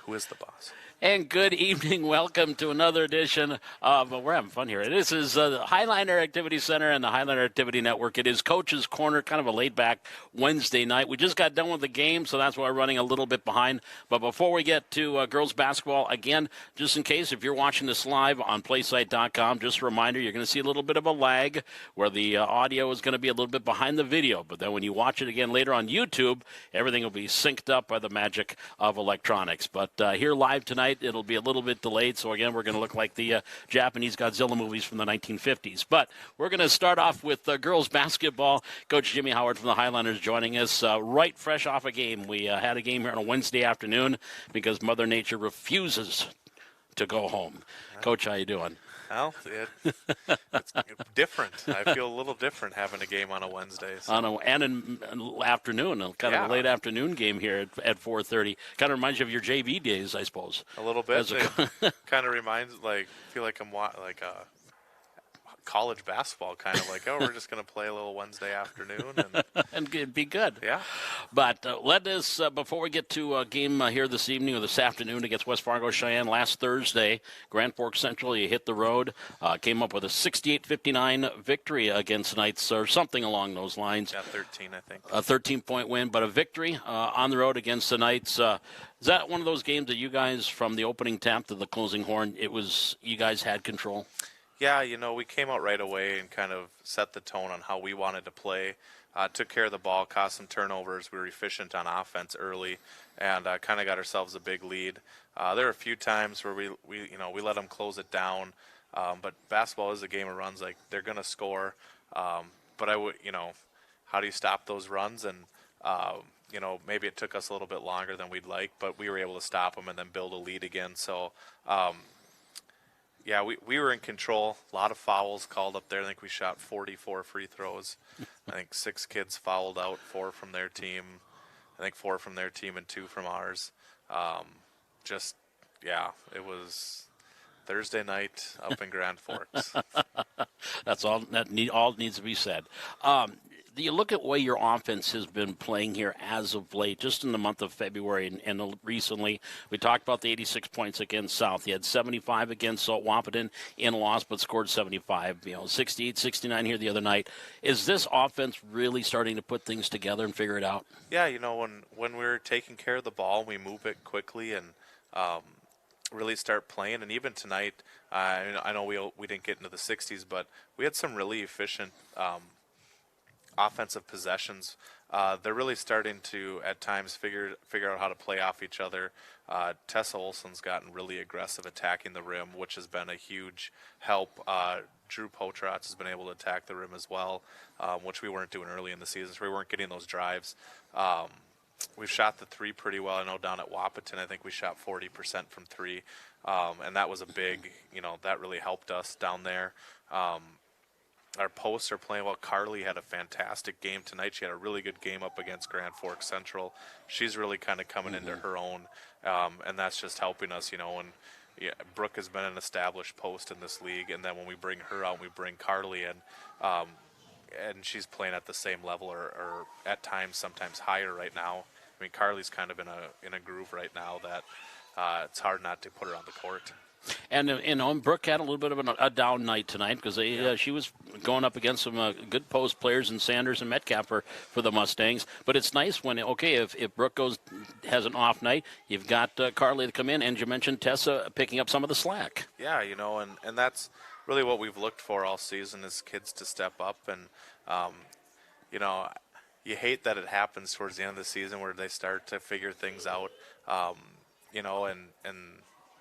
Who is the boss? And good evening. Welcome to another edition of, we're having fun here. This is the Highliner Activity Center and the Highliner Activity Network. It is Coach's Corner, kind of a laid-back Wednesday night. We just got done with the game, so that's why we're running a little bit behind. But before we get to girls basketball, again, just in case, if you're watching this live on playsite.com, just a reminder, you're going to see a little bit of a lag where the audio is going to be a little bit behind the video. But then when you watch it again later on YouTube, everything will be synced up by the magic of electronics. But here live tonight, it'll be a little bit delayed, so again, we're going to look like the Japanese Godzilla movies from the 1950s. But we're going to start off with girls basketball. Coach Jimmy Howard from the Highlanders joining us right fresh off a game. We had a game here on a Wednesday afternoon because Mother Nature refuses to go home. Coach, how you doing? Well, it's different. I feel a little different having a game on a Wednesday. So. And an afternoon, kind of a late afternoon game here at 4:30. Kind of reminds you of your JV days, I suppose. A little bit. Kind of reminds, feel like I'm like a college basketball, kind of like, we're just going to play a little Wednesday afternoon and be good. Yeah. But let us, before we get to a game here this evening or this afternoon against West Fargo Cheyenne last Thursday, Grand Forks Central, you hit the road, came up with a 68-59 victory against Knights or something along those lines. Yeah, 13, I think. A 13-point win, but a victory on the road against the Knights. Is that one of those games that you guys, from the opening tap to the closing horn, you guys had control? Yeah, we came out right away and kind of set the tone on how we wanted to play. Took care of the ball, caused some turnovers. We were efficient on offense early, and kind of got ourselves a big lead. There were a few times where we let them close it down. But basketball is a game of runs. Like, they're going to score. But I would, how do you stop those runs? And maybe it took us a little bit longer than we'd like, but we were able to stop them and then build a lead again. So. Yeah, we were in control. A lot of fouls called up there. I think we shot 44 free throws. I think 6 kids fouled out, 4 from their team. I think 4 from their team and 2 from ours. It was Thursday night up in Grand Forks. That's all all needs to be said. You look at the way your offense has been playing here as of late, just in the month of February and recently. We talked about the 86 points against South. You had 75 against Wapaton in a loss, but scored 75. 68, 69 here the other night. Is this offense really starting to put things together and figure it out? Yeah, when we're taking care of the ball, we move it quickly and really start playing. And even tonight, I know we didn't get into the 60s, but we had some really efficient offensive possessions. They're really starting to, at times, figure out how to play off each other. Tessa Olson's gotten really aggressive attacking the rim, which has been a huge help. Drew Potrats has been able to attack the rim as well, which we weren't doing early in the season, so we weren't getting those drives. We've shot the 3 pretty well. I know down at Wapaton, I think we shot 40% from 3, and that was a big, that really helped us down there. Our posts are playing well. Carly had a fantastic game tonight. She had a really good game up against Grand Forks Central. She's really kind of coming into her own, and that's just helping us, Brooke has been an established post in this league, and then when we bring her out, we bring Carly in, and she's playing at the same level or at times, sometimes higher right now. I mean, Carly's kind of in a groove right now that it's hard not to put her on the court. And Brooke had a little bit of a down night tonight because she was going up against some good post players in Sanders and Metcalf for the Mustangs. But it's nice when, if Brooke has an off night, you've got Carly to come in, and you mentioned Tessa picking up some of the slack. Yeah, and that's really what we've looked for all season is kids to step up. And, you hate that it happens towards the end of the season where they start to figure things out, and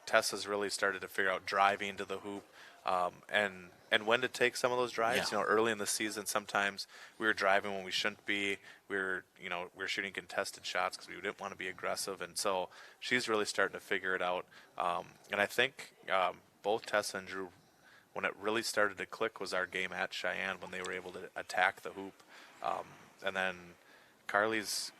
Tessa's really started to figure out driving to the hoop and when to take some of those drives. Yeah. Early in the season, sometimes we were driving when we shouldn't be. We were shooting contested shots because we didn't want to be aggressive. And so she's really starting to figure it out. And I think both Tessa and Drew, when it really started to click was our game at Cheyenne when they were able to attack the hoop. And then Carly's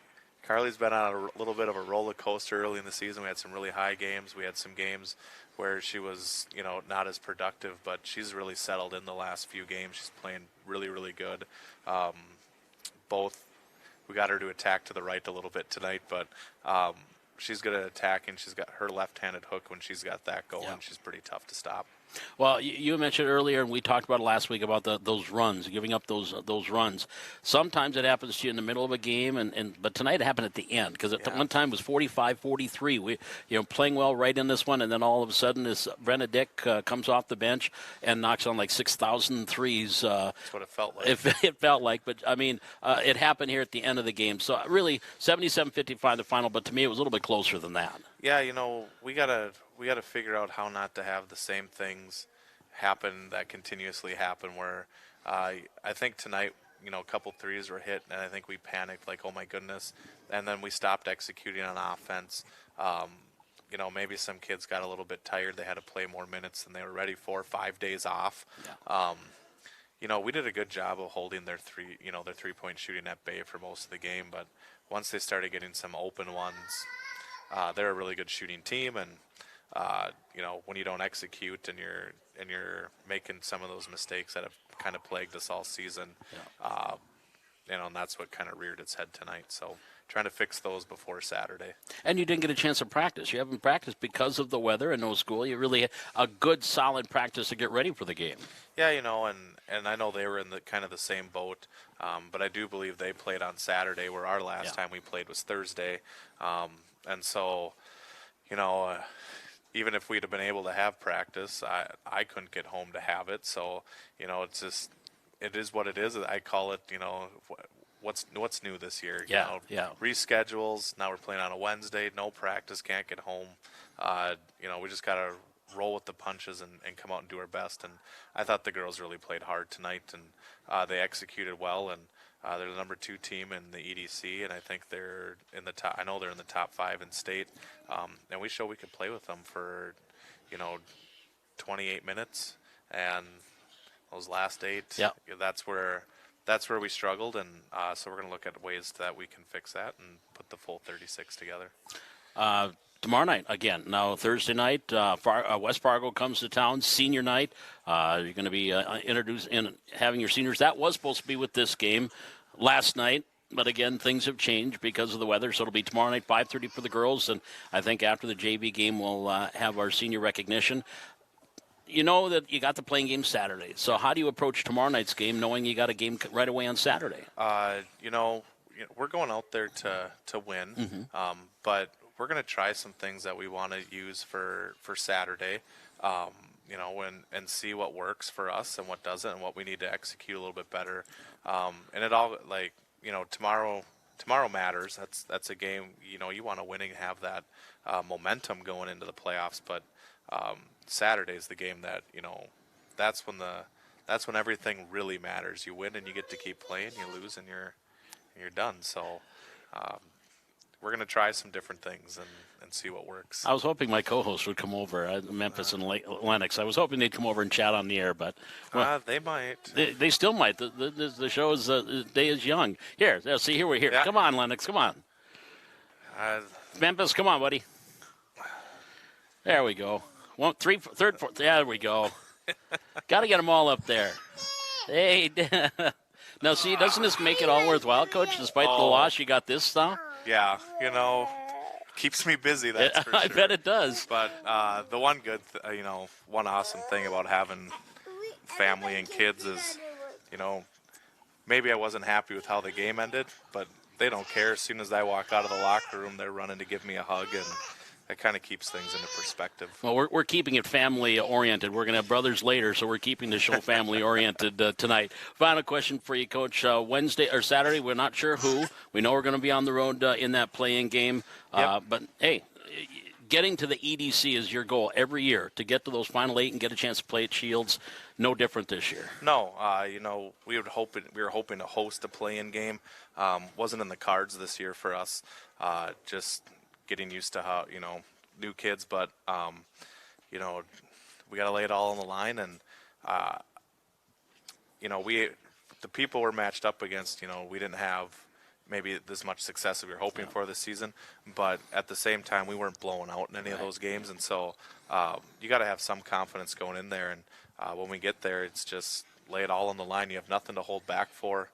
been on a little bit of a roller coaster early in the season. We had some really high games. We had some games where she was, not as productive, but she's really settled in the last few games. She's playing really, really good. We got her to attack to the right a little bit tonight, but she's good at attacking. She's got her left-handed hook when she's got that going. Yeah. She's pretty tough to stop. Well, you mentioned earlier, and we talked about it last week about those runs, giving up those runs. Sometimes it happens to you in the middle of a game, but tonight it happened at the end because at one time it was 45-43. We playing well right in this one, and then all of a sudden this Brenna Dick comes off the bench and knocks on like 6,000 threes. That's what it felt like. It felt like, but I mean, it happened here at the end of the game. So really, 77-55 the final, but to me it was a little bit closer than that. Yeah, we gotta figure out how not to have the same things happen that continuously happen. Where I think tonight, a couple threes were hit, and I think we panicked, like, oh my goodness, and then we stopped executing on offense. Maybe some kids got a little bit tired. They had to play more minutes than they were ready for. 5 days off. Yeah. We did a good job of holding their 3-point shooting at bay for most of the game, but once they started getting some open ones, they're a really good shooting team, and when you don't execute and you're making some of those mistakes that have kind of plagued us all season, and that's what kind of reared its head tonight. So trying to fix those before Saturday. And you didn't get a chance to practice. You haven't practiced because of the weather and no school. You really had a good, solid practice to get ready for the game. Yeah, and I know they were in the kind of the same boat, but I do believe they played on Saturday, where our last time we played was Thursday. And so, even if we'd have been able to have practice, I couldn't get home to have it. So, it's just, it is what it is. I call it, what's new this year. Yeah. Reschedules. Now we're playing on a Wednesday. No practice. Can't get home. We just got to roll with the punches and come out and do our best. And I thought the girls really played hard tonight, and they executed well. And they're the number 2 team in the EDC, and I think they're in the top. I know they're in the top 5 in state, and we showed we could play with them for, 28 minutes, and those last 8. Yeah. That's where we struggled, and so we're going to look at ways that we can fix that and put the full 36 together. Tomorrow night, again. Now, Thursday night, West Fargo comes to town, senior night. You're going to be having your seniors. That was supposed to be with this game last night, but again, things have changed because of the weather, so it'll be tomorrow night, 5:30 for the girls, and I think after the JV game, we'll have our senior recognition. You know that you got the playing game Saturday, so how do you approach tomorrow night's game knowing you got a game right away on Saturday? We're going out there to win, but we're going to try some things that we want to use for Saturday, and see what works for us and what doesn't, and what we need to execute a little bit better. And it all, tomorrow matters. That's a game, you want to win and have that momentum going into the playoffs. But Saturday's the game that, that's when everything really matters. You win and you get to keep playing. You lose and you're done. So we're going to try some different things and see what works. I was hoping my co-host would come over, Memphis and Lennox. I was hoping they'd come over and chat on the air, but they might. They still might. The show is the day is young. Here, we're here. Yeah. Come on, Lennox, come on. Memphis, come on, buddy. There we go. Third, fourth. There we go. Got to get them all up there. Hey. Now, see, doesn't this make it all worthwhile, Coach? Despite the loss, you got this now? Yeah, keeps me busy, that's for sure. I bet it does. But the one one awesome thing about having family and kids is, maybe I wasn't happy with how the game ended, but they don't care. As soon as I walk out of the locker room, they're running to give me a hug, and it kind of keeps things into perspective. Well, we're keeping it family-oriented. We're going to have brothers later, so we're keeping the show family-oriented tonight. Final question for you, Coach. Wednesday or Saturday, we're not sure who. We know we're going to be on the road in that play-in game. Yep. But, hey, getting to the EDC is your goal every year, to get to those final 8 and get a chance to play at Schultes. No different this year. No, we were hoping to host a play-in game. Wasn't in the cards this year for us. Just getting used to how, new kids, but, we got to lay it all on the line. And, the people we're matched up against, we didn't have maybe this much success as we were hoping for this season, but at the same time, we weren't blowing out in any of those games. And so you got to have some confidence going in there. And when we get there, it's just lay it all on the line. You have nothing to hold back for.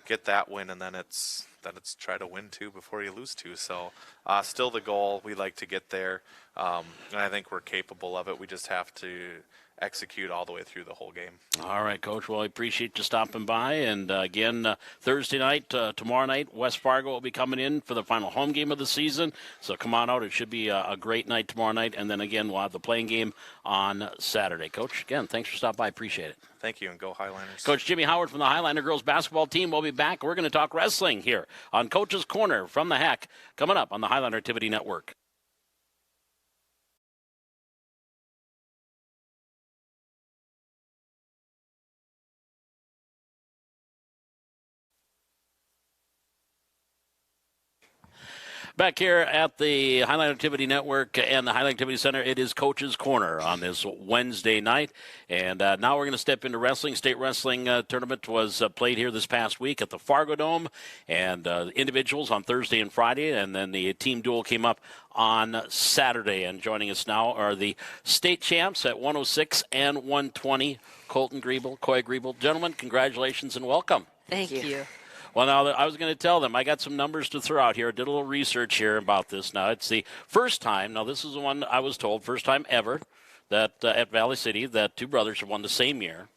get that win, and then it's try to win 2 before you lose 2. So still the goal. We like to get there, and I think we're capable of it. We just have to execute all the way through the whole game. All right, Coach. Well, I appreciate you stopping by. And again, Thursday night, tomorrow night, West Fargo will be coming in for the final home game of the season. So come on out. It should be a great night tomorrow night. And then again, we'll have the playing game on Saturday. Coach, again, thanks for stopping by. Appreciate it. Thank you, and go Highliners. Coach Jimmy Howard from the Highliner girls basketball team will be back. We're going to talk wrestling here on Coach's Corner from the Heck, coming up on the Highliner Activity Network. Back here at the Highline Activity Network and the Highline Activity Center, it is Coach's Corner on this Wednesday night. And now we're going to step into wrestling. State wrestling tournament was played here this past week at the Fargo Dome. And individuals on Thursday and Friday. And then the team duel came up on Saturday. And joining us now are the state champs at 106 and 120, Kolten, Grebel, Koye, Grebel. Gentlemen, congratulations and welcome. Thank you. Well, now, I was going to tell them, I got some numbers to throw out here. I did a little research here about this. Now, it's the first time, now this is the one I was told, first time ever that at Valley City that two brothers have won the same year.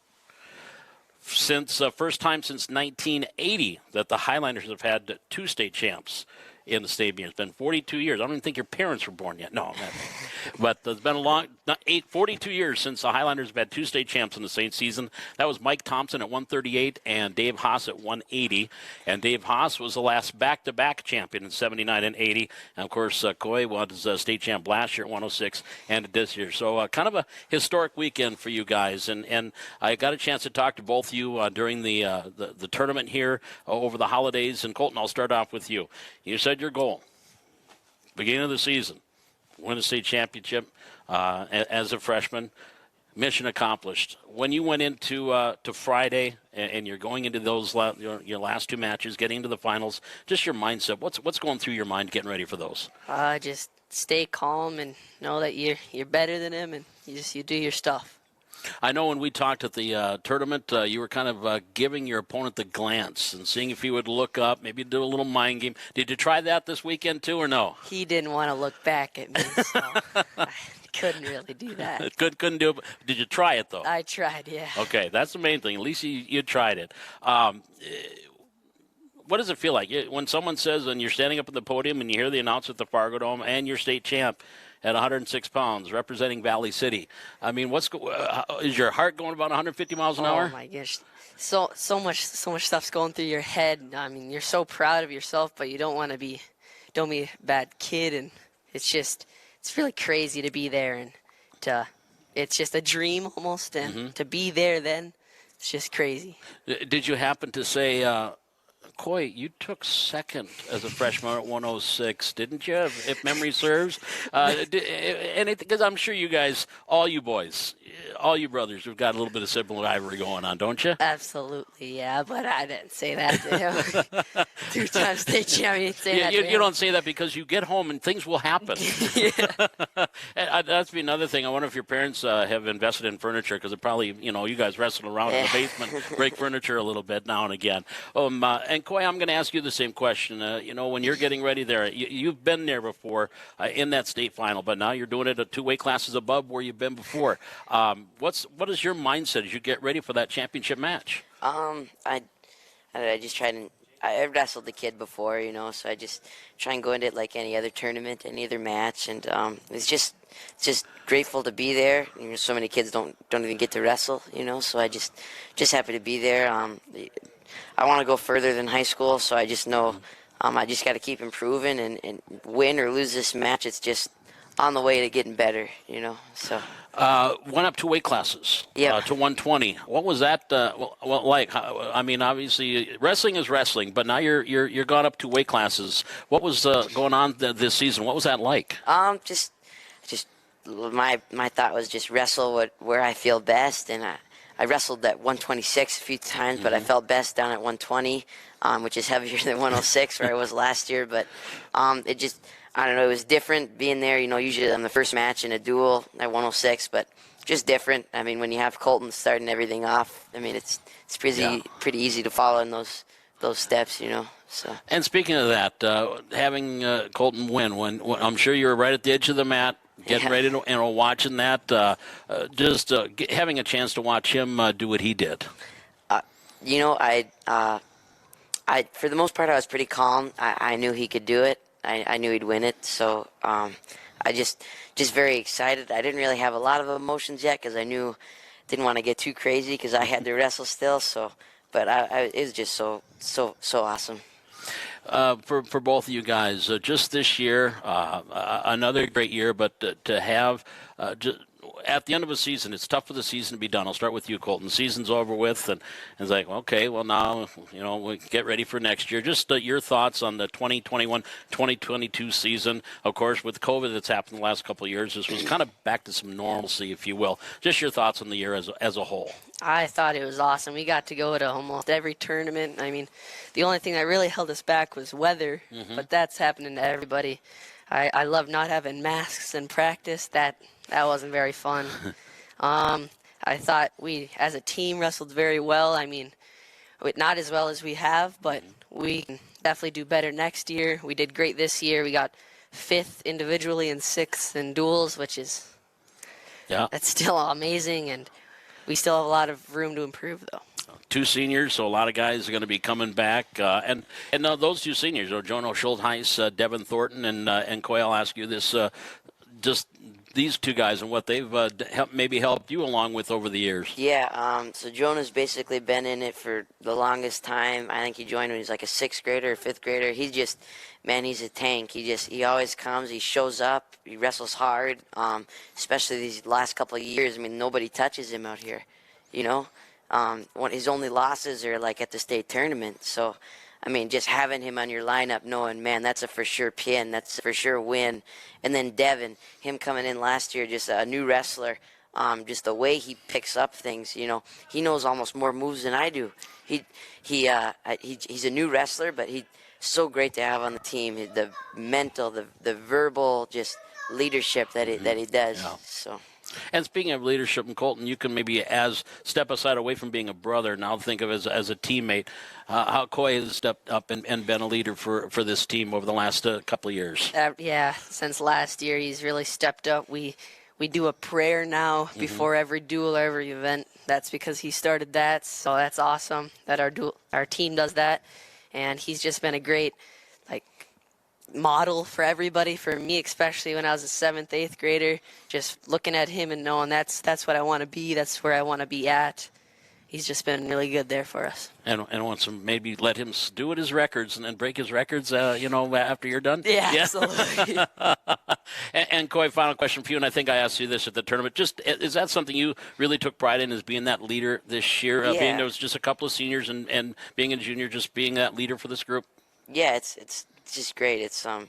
First time since 1980 that the Highliners have had 2 state champs in the stadium. It's been 42 years. I don't even think your parents were born yet. No. But it's been 42 years since the Highlanders have had 2 state champs in the same season. That was Mike Thompson at 138 and Dave Haas at 180. And Dave Haas was the last back-to-back champion in 79 and 80. And, of course, Koye was state champ last year at 106 and this year. So kind of a historic weekend for you guys. And I got a chance to talk to both of you during the tournament here over the holidays. And, Kolten, I'll start off with you. You said your goal, beginning of the season, win a state championship as a freshman. Mission accomplished. When you went into to Friday and you're going into those your last 2 matches, getting into the finals, just your mindset. What's going through your mind getting ready for those? Just stay calm and know that you're better than him, and you do your stuff. I know when we talked at the tournament, you were kind of giving your opponent the glance and seeing if he would look up, maybe do a little mind game. Did you try that this weekend too, or no? He didn't want to look back at me, so I couldn't really do that. Couldn't do it. Did you try it, though? I tried, yeah. Okay, that's the main thing. At least you tried it. What does it feel like when someone says, and you're standing up at the podium and you hear the announcer at the Fargo Dome and you're state champ at 106 pounds, representing Valley City? I mean, is your heart going about 150 miles an hour? Oh my gosh, so much stuff's going through your head. I mean, you're so proud of yourself, but you don't be a bad kid, and it's really crazy to be there, and it's just a dream almost, and to be there then, it's just crazy. Did you happen to say, Koye, you took second as a freshman at 106, didn't you, if memory serves? Because I'm sure you guys, all you boys, all you brothers, have got a little bit of sibling rivalry going on, don't you? Absolutely, yeah, but I didn't say that to him. 2-time state champion, say that to him. You don't say that because you get home and things will happen. That's be another thing. I wonder if your parents have invested in furniture, because it probably, you guys wrestle around in the basement, break furniture a little bit now and again. And Koye, I'm going to ask you the same question. When you're getting ready there, you've been there before in that state final, but now you're doing it at 2 weight classes above where you've been before. What is your mindset as you get ready for that championship match? I just try to. I wrestled the kid before, so I just try and go into it like any other tournament, any other match, and it's just grateful to be there. So many kids don't even get to wrestle, so I just happy to be there. I want to go further than high school, so I just know I just got to keep improving and win or lose this match. It's just on the way to getting better, So went up 2 weight classes, yeah, to 120. What was that like? I mean, obviously, wrestling is wrestling, but now you're gone up 2 weight classes. What was going on this season? What was that like? Just my thought was just wrestle where I feel best, and I wrestled at 126 a few times, but I felt best down at 120, which is heavier than 106 where I was last year. But it just, I don't know, it was different being there. Usually I'm the first match in a duel at 106, but just different. I mean, when you have Kolten starting everything off, I mean, it's pretty easy to follow in those those steps, So. And speaking of that, having Kolten win, when I'm sure you were right at the edge of the mat, getting ready to, watching that, having a chance to watch him do what he did. I for the most part I was pretty calm. I knew he could do it. I knew he'd win it. So I just very excited. I didn't really have a lot of emotions yet because I didn't want to get too crazy because I had to wrestle still. So, but it was just so awesome. For both of you guys, just this year, another great year, but to have just at the end of a season, it's tough for the season to be done. I'll start with you, Kolten. The season's over with, and it's like, okay, well, now, we get ready for next year. Just your thoughts on the 2021-2022 season. Of course, with COVID that's happened the last couple of years, this was kind of back to some normalcy, if you will. Just your thoughts on the year as a whole. I thought it was awesome. We got to go to almost every tournament. I mean, the only thing that really held us back was weather, but that's happening to everybody. I love not having masks in practice. That wasn't very fun. I thought we, as a team, wrestled very well. I mean, not as well as we have, but we can definitely do better next year. We did great this year. We got 5th individually and 6th in duels, which is that's still amazing, and we still have a lot of room to improve, though. 2 seniors, so a lot of guys are going to be coming back. And those 2 seniors, Jonah, Schultes, Devin, Thornton, and Koye, I'll ask you this, just these 2 guys and what they've maybe helped you along with over the years. Yeah, so Jonah's basically been in it for the longest time. I think he joined when he was like a 6th grader or 5th grader. He's just, man, he's a tank. He always comes, he shows up, he wrestles hard, especially these last couple of years. I mean, nobody touches him out here, his only losses are like at the state tournament. So, I mean, just having him on your lineup, knowing, man, that's a for sure pin, that's a for sure win. And then Devin, him coming in last year, just a new wrestler, just the way he picks up things, he knows almost more moves than I do. He's a new wrestler, but he's so great to have on the team. The mental, the verbal, just leadership that he does. Yeah. So. And speaking of leadership in Kolten, you can maybe step aside away from being a brother, now think of as a teammate. How Koye has stepped up and been a leader for this team over the last couple of years. Since last year he's really stepped up. We do a prayer now before every duel or every event. That's because he started that, so that's awesome that our team does that. And he's just been a great model for everybody, for me especially when I was a 7th, 8th grader, just looking at him and knowing that's what I want to be, that's where I want to be at. He's just been really good there for us. And wants to maybe let him do it his records and then break his records, after you're done? Yeah. Absolutely. and Koye, final question for you, and I think I asked you this at the tournament. Just, is that something you really took pride in, as being that leader this year? Being there was just a couple of seniors and being a junior, just being that leader for this group? Yeah, it's just great. It's I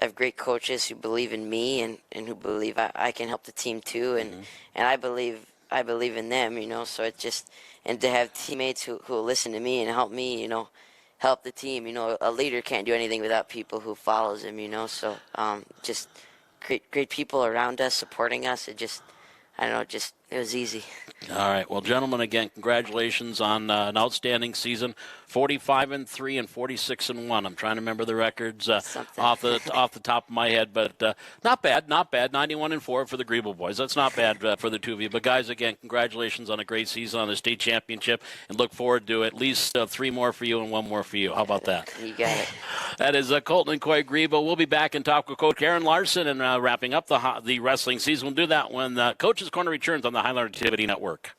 have great coaches who believe in me and who believe I can help the team too, and I believe in them, so it's just, and to have teammates who listen to me and help me, help the team. A leader can't do anything without people who follows him, so just great people around us supporting us. It was easy. All right. Well, gentlemen, again, congratulations on an outstanding season. 45-3 and 46-1. I'm trying to remember the records off the top of my head, but not bad. 91-4 for the Grebel boys. That's not bad for the 2 of you. But guys, again, congratulations on a great season, on the state championship, and look forward to at least 3 more for you and 1 more for you. How about that? You got it. That is Kolten and Koye Grebel. We'll be back and talk with Coach Aaron Larson and wrapping up the wrestling season. We'll do that when Coach's Corner returns on the Highlander Activity Network.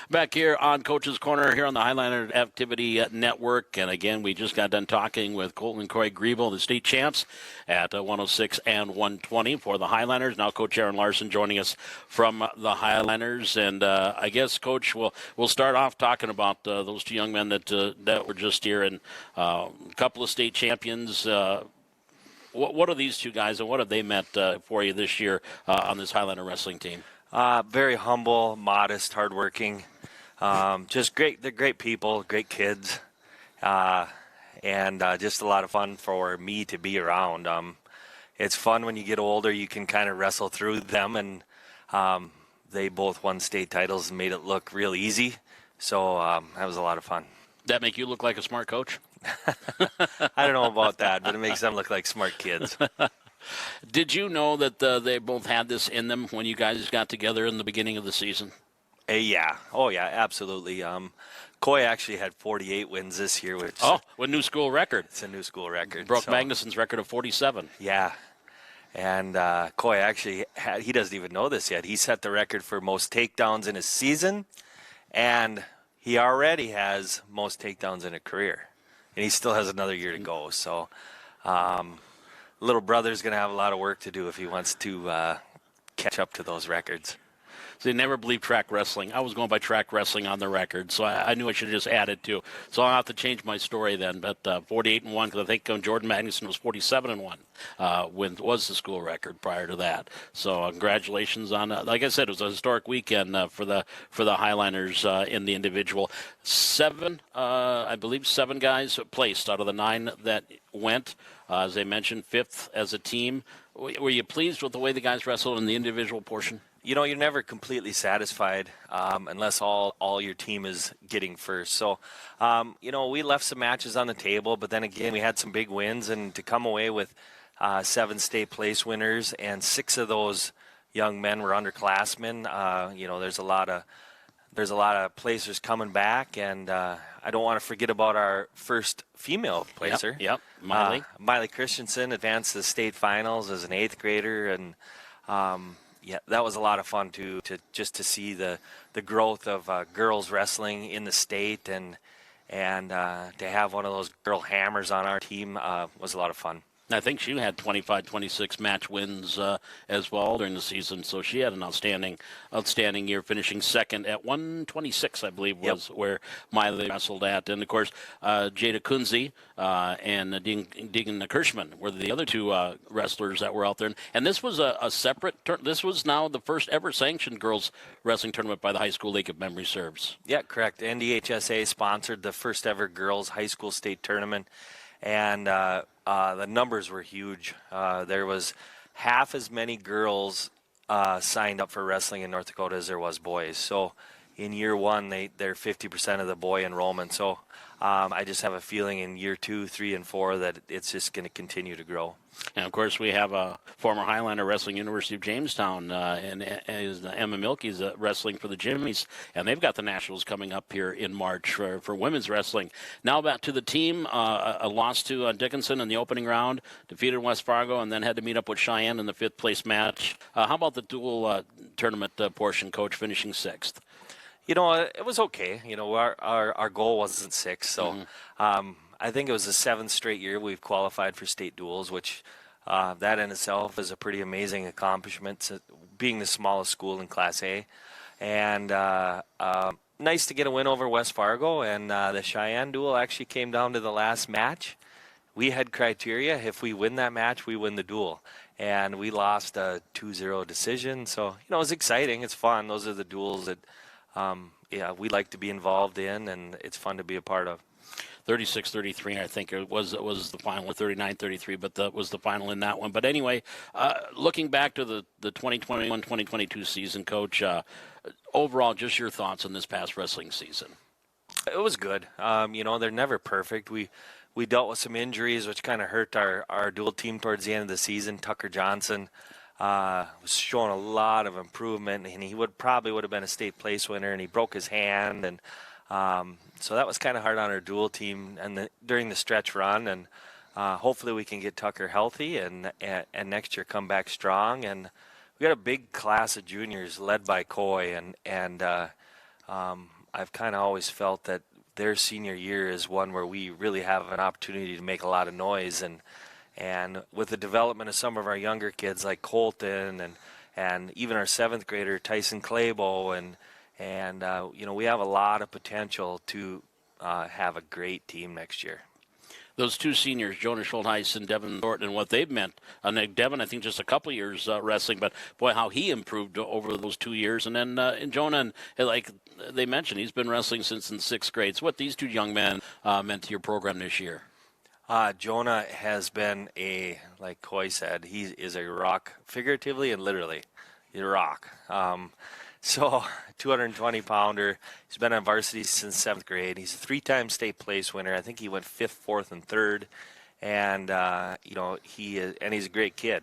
Back here on Coach's Corner here on the Highlander Activity Network. And again, we just got done talking with Kolten and Koye Grebel, the state champs at 106 and 120 for the Highlanders. Now Coach Aaron Larson joining us from the Highlanders. And I guess, Coach, we'll start off talking about those 2 young men that were just here, and a couple of state champions. What are these 2 guys, and what have they meant for you this year on this Highlander wrestling team? Very humble, modest, hardworking. Just great. They're great people, great kids, and just a lot of fun for me to be around. it's fun when you get older. You can kind of wrestle through them, and they both won state titles and made it look real easy. So that was a lot of fun. That make you look like a smart coach? I don't know about that, but it makes them look like smart kids. Did you know that they both had this in them when you guys got together in the beginning of the season? Yeah. Oh, yeah, absolutely. Koye actually had 48 wins this year, which what new school record? It's a new school record. Broke Magnuson's record of 47. Yeah. And Koye actually he doesn't even know this yet. He set the record for most takedowns in a season, and he already has most takedowns in a career. And he still has another year to go. So little brother's going to have a lot of work to do if he wants to catch up to those records. So they never believed track wrestling. I was going by track wrestling on the record, so I knew I should have just added to. So I'll have to change my story then. But 48-1, because I think Jordan Magnuson was 47-1 when was the school record prior to that. So congratulations on, like I said, it was a historic weekend for the Highliners in the individual. I believe seven guys placed out of the 9 that went. As they mentioned, 5th as a team. Were you pleased with the way the guys wrestled in the individual portion? You know, you're never completely satisfied unless all your team is getting first. So, we left some matches on the table, but then again, we had some big wins, and to come away with 7 state place winners, and 6 of those young men were underclassmen. There's a lot of placers coming back, and I don't want to forget about our first female placer. Yep. Miley Christensen advanced to the state finals as an 8th grader, and that was a lot of fun to see the growth of girls wrestling in the state, and to have one of those girl hammers on our team was a lot of fun. I think she had 25, 26 match wins as well during the season, so she had an outstanding year, finishing second at 126, I believe, was where Miley wrestled at. And, of course, Jada Kunze and Deegan Kirschman were the other 2 wrestlers that were out there. And this was a separate this was now the first ever sanctioned girls wrestling tournament by the High School League, if memory serves. Yeah, correct. NDHSA sponsored the first ever girls high school state tournament, and the numbers were huge. There was half as many girls signed up for wrestling in North Dakota as there was boys. So in year 1, they're 50% of the boy enrollment. So I just have a feeling in year 2, 3, and 4 that it's just going to continue to grow. And, of course, we have a former Highliner wrestling University of Jamestown, and Emma Milkey's wrestling for the Jimmies, and they've got the Nationals coming up here in March for women's wrestling. Now back to the team, a loss to Dickinson in the opening round, defeated West Fargo, and then had to meet up with Cheyenne in the 5th place match. How about the dual tournament portion, Coach, finishing 6th? You know, it was okay. You know, our goal wasn't 6, so I think it was the 7th straight year we've qualified for state duels, which that in itself is a pretty amazing accomplishment, being the smallest school in Class A. And nice to get a win over West Fargo, and the Cheyenne duel actually came down to the last match. We had criteria. If we win that match, we win the duel. And we lost a 2-0 decision. So, you know, it was exciting. It's fun. Those are the duels that we like to be involved in, and it's fun to be a part of. 36-33, I think it was the final, 39-33, but that was the final in that one. But anyway, looking back to the 2021-2022 season, Coach, overall, just your thoughts on this past wrestling season. It was good. They're never perfect. We dealt with some injuries, which kind of hurt our dual team towards the end of the season. Tucker Johnson was showing a lot of improvement, and he probably would have been a state place winner, and he broke his hand, and so that was kind of hard on our dual team and during the stretch run, and hopefully we can get Tucker healthy and next year come back strong. And we got a big class of juniors led by Koye, and I've kind of always felt that their senior year is one where we really have an opportunity to make a lot of noise, and with the development of some of our younger kids like Kolten and even our 7th grader Tyson Claybo, and we have a lot of potential to have a great team next year. Those 2 seniors, Jonah Schultes and Devin Norton, and what they've meant. Devin, I think, just a couple of years wrestling, but boy, how he improved over those 2 years. And then in Jonah, and like they mentioned, he's been wrestling since in 6th grade. So what these 2 young men meant to your program this year? Jonah has been like Koye said, he is a rock, figuratively and literally, a rock. So 220-pounder. He's been on varsity since 7th grade. He's a 3-time state place winner. I think he went 5th, 4th, and 3rd. And, he's a great kid.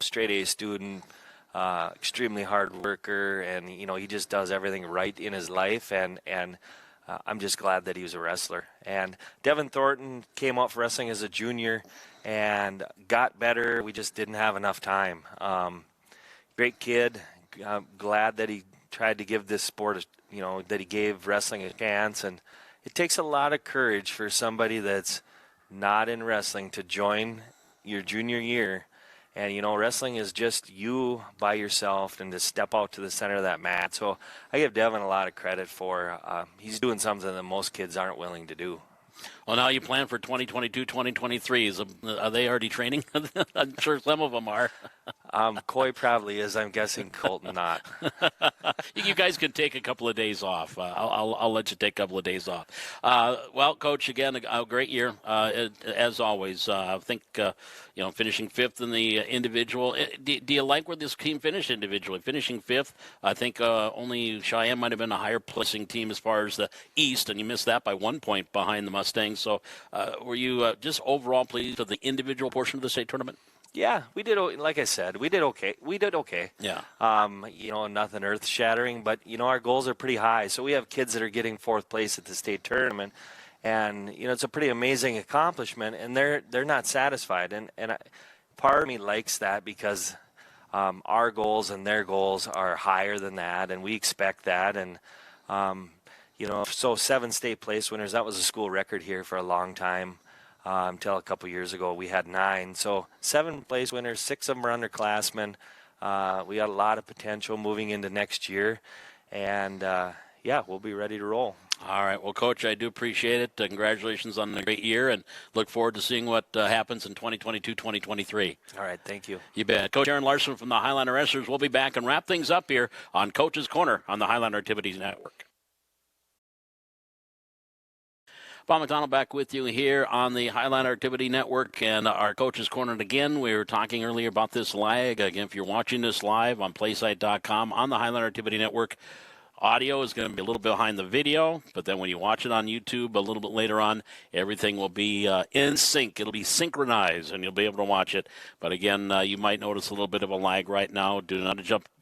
Straight A student, extremely hard worker, and, he just does everything right in his life. And I'm just glad that he was a wrestler. And Devin Thornton came out for wrestling as a junior and got better. We just didn't have enough time. Great kid. I'm glad that he tried to give this sport, that he gave wrestling a chance. And it takes a lot of courage for somebody that's not in wrestling to join your junior year. And, wrestling is just you by yourself and to step out to the center of that mat. So I give Devin a lot of credit for he's doing something that most kids aren't willing to do. Well, now you plan for 2022, 2023. Are they already training? I'm sure some of them are. Koye probably is. I'm guessing Kolten not. You guys can take a couple of days off. I'll let you take a couple of days off. Well, Coach, again, a great year, as always. I think, finishing 5th in the individual. Do you like where this team finished individually? Finishing 5th, I think only Cheyenne might have been a higher placing team as far as the East, and you missed that by 1 point behind the Mustangs. So were you just overall pleased with the individual portion of the state tournament? Yeah, we did. Like I said, we did okay. Yeah. Nothing earth-shattering, but our goals are pretty high. So we have kids that are getting 4th place at the state tournament, and it's a pretty amazing accomplishment. And they're not satisfied, and part of me likes that because our goals and their goals are higher than that, and we expect that. And so 7 state place winners. That was a school record here for a long time. Until a couple years ago, we had 9. So 7 place winners, 6 of them are underclassmen. We got a lot of potential moving into next year. And, we'll be ready to roll. All right. Well, Coach, I do appreciate it. Congratulations on a great year, and look forward to seeing what happens in 2022, 2023. All right. Thank you. You bet. Coach Aaron Larson from the Highlander Wrestlers will be back and wrap things up here on Coach's Corner on the Highlander Activities Network. Bob McDonald back with you here on the Highlander Activity Network and our Coach's Corner. And again, we were talking earlier about this lag. Again, if you're watching this live on playsite.com on the Highlander Activity Network, audio is going to be a little bit behind the video, but then when you watch it on YouTube a little bit later on, everything will be in sync. It'll be synchronized, and you'll be able to watch it. But again, you might notice a little bit of a lag right now. Do not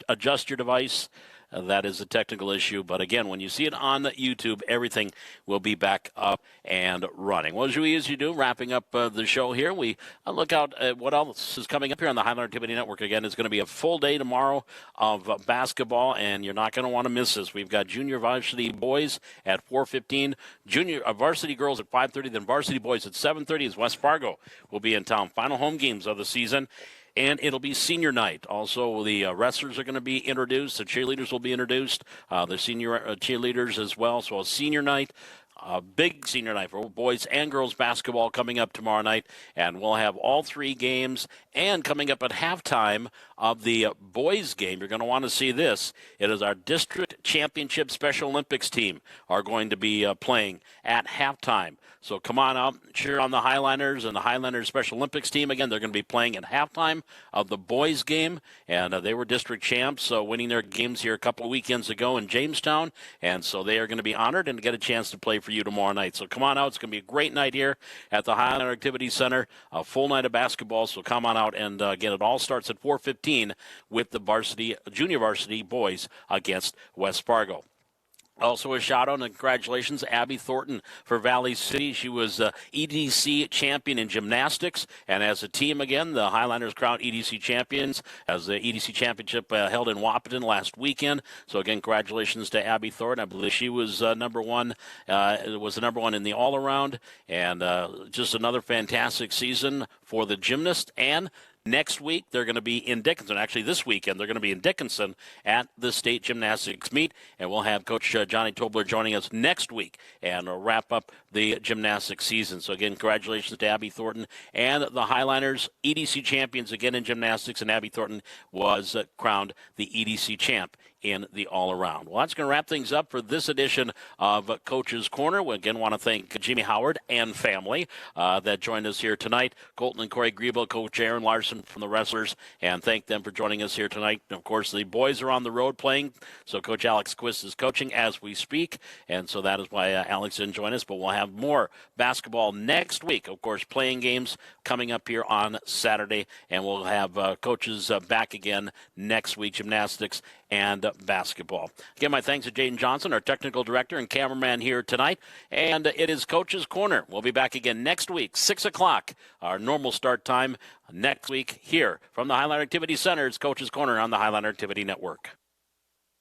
adjust your device. That is a technical issue. But again, when you see it on YouTube, everything will be back up and running. Well, as we usually do, wrapping up the show here, we look out at what else is coming up here on the Highlander Activity Network. Again, it's going to be a full day tomorrow of basketball, and you're not going to want to miss this. We've got junior varsity boys at 4:15, junior varsity girls at 5:30, then varsity boys at 7:30 as West Fargo will be in town. Final home games of the season. And it'll be senior night. Also, the wrestlers are going to be introduced. The cheerleaders will be introduced. The senior cheerleaders as well. So a senior night, a big senior night for boys and girls basketball coming up tomorrow night. And we'll have all 3 games. And coming up at halftime of the boys game, you're going to want to see this. It is our district championship Special Olympics team are going to be playing at halftime. So come on out, cheer on the Highlanders and the Highlanders Special Olympics team. Again, they're going to be playing at halftime of the boys game, and they were district champs, winning their games here a couple of weekends ago in Jamestown, and so they are going to be honored and get a chance to play for you tomorrow night. So come on out. It's going to be a great night here at the Highlander Activity Center, a full night of basketball, so come on out. And again, it all starts at 4:15 with the junior varsity boys against West Fargo. Also a shout-out and congratulations, Abby Thornton for Valley City. She was EDC champion in gymnastics. And as a team, again, the Highlanders crowned EDC champions as the EDC championship held in Wahpeton last weekend. So, again, congratulations to Abby Thornton. I believe she was number one in the all-around. And just another fantastic season for the gymnast. And next week, they're going to be in Dickinson. Actually, this weekend, they're going to be in Dickinson at the state gymnastics meet. And we'll have Coach Johnny Tobler joining us next week and wrap up the gymnastics season. So, again, congratulations to Abby Thornton and the Highlanders, EDC champions again in gymnastics. And Abby Thornton was crowned the EDC champ in the all-around. Well, that's going to wrap things up for this edition of Coach's Corner. We again want to thank Jimmy Howard and family that joined us here tonight. Kolten and Koye, Grebel, Coach Aaron Larson from the Wrestlers, and thank them for joining us here tonight. And of course, the boys are on the road playing, so Coach Alex Quist is coaching as we speak, and so that is why Alex didn't join us. But we'll have more basketball next week. Of course, playing games coming up here on Saturday, and we'll have coaches back again next week, gymnastics and basketball. Again, my thanks to Jaden Johnson, our technical director and cameraman here tonight. And it is Coach's Corner. We'll be back again next week, 6 o'clock, our normal start time next week here from the Highliner Activity Center. It's Coach's Corner on the Highliner Activity Network.